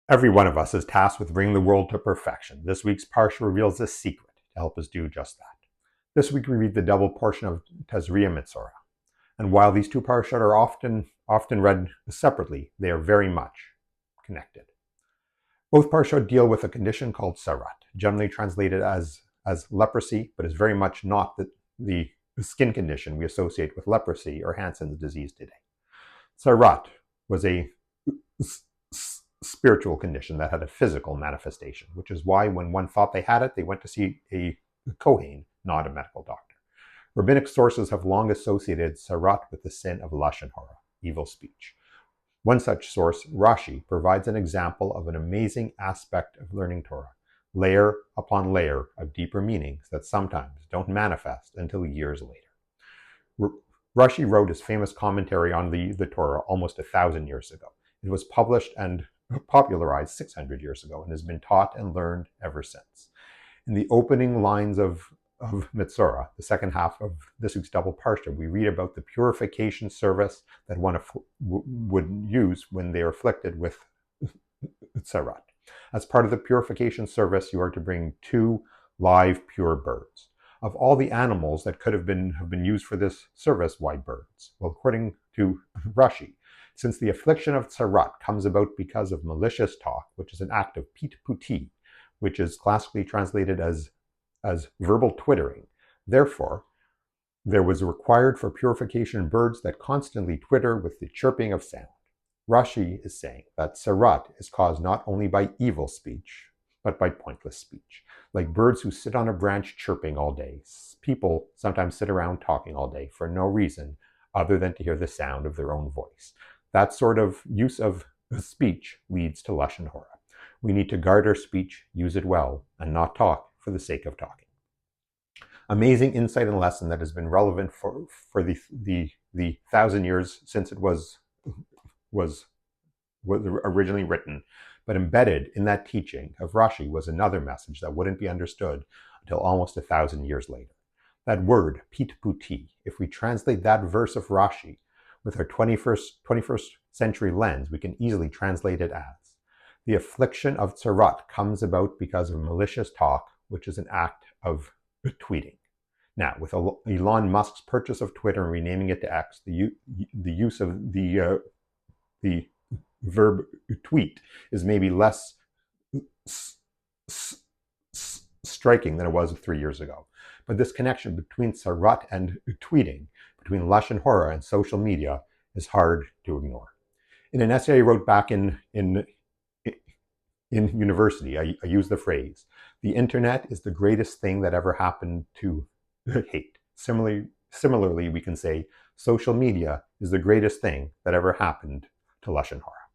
Every one of us is tasked with bringing the world to perfection. This week's Parashah reveals a secret to help us do just that. This week we read the double portion of Tazria Metzora. And while these two parashot are often read separately, they are very much connected. Both parashot deal with a condition called sarat, generally translated as leprosy, but is very much not the skin condition we associate with leprosy or Hansen's disease today. Sarat was a spiritual condition that had a physical manifestation, which is why when one thought they had it, they went to see a Kohen, not a medical doctor. Rabbinic sources have long associated sarat with the sin of lashon hara, evil speech. One such source, Rashi, provides an example of an amazing aspect of learning Torah, layer upon layer of deeper meanings that sometimes don't manifest until years later. Rashi wrote his famous commentary on the Torah almost 1,000 years ago. It was published and popularized 600 years ago and has been taught and learned ever since. In the opening lines of Metzora, the second half of this week's double parsha, we read about the purification service that one would use when they are afflicted with sarat. As part of the purification service, you are to bring 2 live, pure birds. Of all the animals that could have been used for this service, why birds? Well, according to Rashi, since the affliction of sarat comes about because of malicious talk, which is an act of pit puti, which is classically translated as verbal twittering. Therefore, there was required for purification birds that constantly twitter with the chirping of sound. Rashi is saying that sarat is caused not only by evil speech, but by pointless speech. Like birds who sit on a branch chirping all day, people sometimes sit around talking all day for no reason other than to hear the sound of their own voice. That sort of use of speech leads to lashon hara. We need to guard our speech, use it well, and not talk for the sake of talking. Amazing insight and lesson that has been relevant for the 1,000 years since it was originally written, but embedded in that teaching of Rashi was another message that wouldn't be understood until almost 1,000 years later. That word, pit puti, if we translate that verse of Rashi with our 21st century lens, we can easily translate it as: the affliction of sarat comes about because of malicious talk, which is an act of tweeting. Now, with Elon Musk's purchase of Twitter and renaming it to X, the use of the verb tweet is maybe less striking than it was 3 years ago. But this connection between sarat and tweeting, between lashon hara and social media, is hard to ignore. In an essay I wrote back in university, I used the phrase, "The internet is the greatest thing that ever happened to hate." Similarly, we can say social media is the greatest thing that ever happened to lashon hara.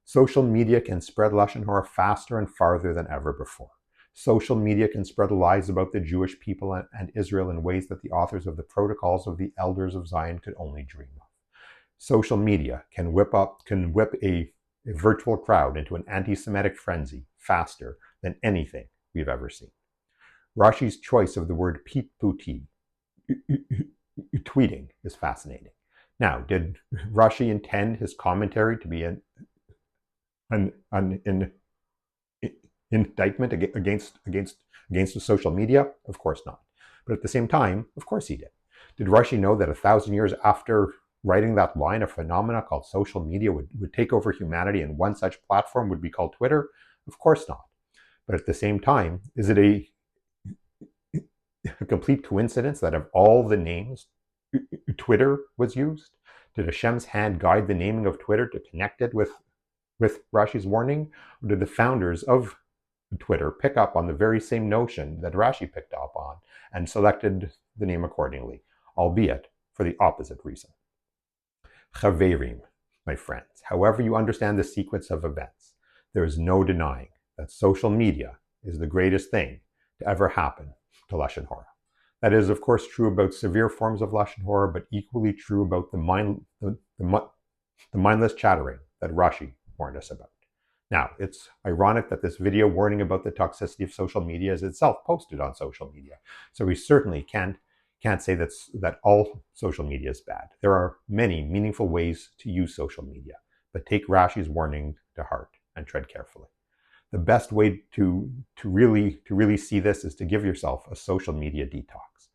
Social media can spread lashon hara faster and farther than ever before. Social media can spread lies about the Jewish people and Israel in ways that the authors of the Protocols of the Elders of Zion could only dream of. Social media can whip a virtual crowd into an anti-Semitic frenzy faster than anything we've ever seen. Rashi's choice of the word pit puti, tweeting, is fascinating. Now, did Rashi intend his commentary to be an indictment against the social media? Of course not. But at the same time, of course he did. Did Rashi know that 1,000 years after writing that line, a phenomena called social media would take over humanity, and one such platform would be called Twitter? Of course not. But at the same time, is it a complete coincidence that of all the names, Twitter was used? Did Hashem's hand guide the naming of Twitter to connect it with Rashi's warning? Or did the founders of Twitter pick up on the very same notion that Rashi picked up on and selected the name accordingly, albeit for the opposite reason? Chaverim, my friends, however you understand the sequence of events, there is no denying that social media is the greatest thing to ever happen to lashon hara. That is, of course, true about severe forms of lashon hara, but equally true about the mindless chattering that Rashi warned us about. Now, it's ironic that this video warning about the toxicity of social media is itself posted on social media, so we certainly can't say that all social media is bad. There are many meaningful ways to use social media, but take Rashi's warning to heart and tread carefully. The best way to really see this is to give yourself a social media detox.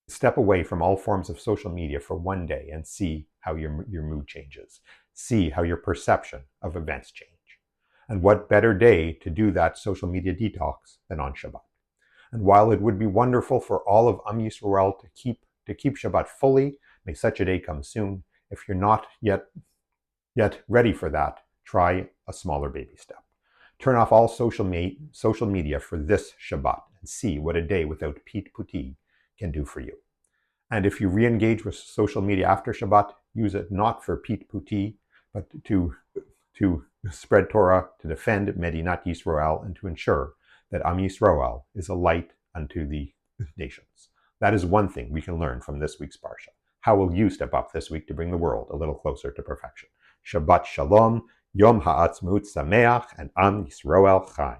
Step away from all forms of social media for one day and see how your mood changes. See how your perception of events change. And what better day to do that social media detox than on Shabbat? And while it would be wonderful for all of Am Yisrael to keep Shabbat fully, may such a day come soon. If you're not yet ready for that, try a smaller baby step. Turn off all social media for this Shabbat and see what a day without Pete Puti can do for you. And if you re-engage with social media after Shabbat, use it not for Pete Puti, but to spread Torah, to defend Medinat Yisrael, and to ensure that Am Yisrael is a light unto the nations. That is one thing we can learn from this week's Parashah. How will you step up this week to bring the world a little closer to perfection? Shabbat Shalom, Yom Ha'atzmaut Sameach, and Am Yisrael Chai.